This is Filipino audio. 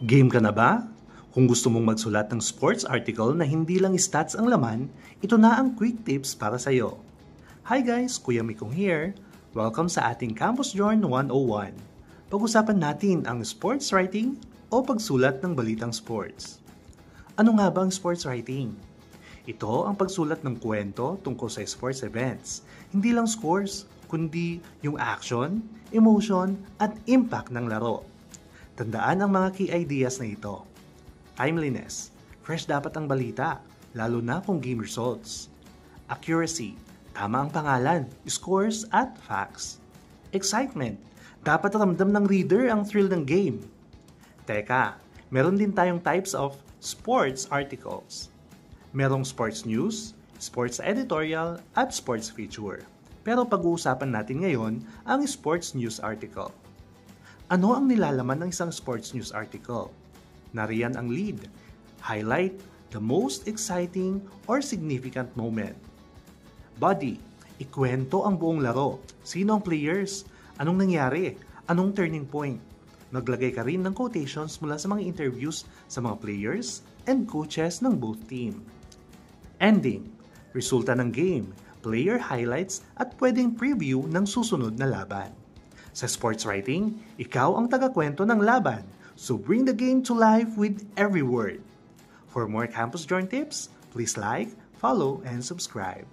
Game ka na ba? Kung gusto mong magsulat ng sports article na hindi lang stats ang laman, ito na ang quick tips para sa'yo. Hi guys, Kuya Mikong here. Welcome sa ating Campus Journal 101. Pag-usapan natin ang sports writing o pagsulat ng balitang sports. Ano nga ba ang sports writing? Ito ang pagsulat ng kwento tungkol sa sports events. Hindi lang scores, kundi yung action, emotion, at impact ng laro. Tandaan ang mga key ideas na ito. Timeliness. Fresh dapat ang balita, lalo na kung game results. Accuracy. Tama ang pangalan, scores at facts. Excitement. Dapat ramdam ng reader ang thrill ng game. Teka, meron din tayong types of sports articles. Merong sports news, sports editorial, at sports feature. Pero pag-uusapan natin ngayon ang sports news article. Ano ang nilalaman ng isang sports news article? Nariyan ang lead. Highlight the most exciting or significant moment. Body. Ikwento ang buong laro. Sino ang players? Anong nangyari? Anong turning point? Naglagay ka rin ng quotations mula sa mga interviews sa mga players and coaches ng both team. Ending. Resulta ng game, player highlights at pwedeng preview ng susunod na laban. Sa sports writing, ikaw ang tagakwento ng laban, so bring the game to life with every word. For more Campus Journal tips, please like, follow, and subscribe.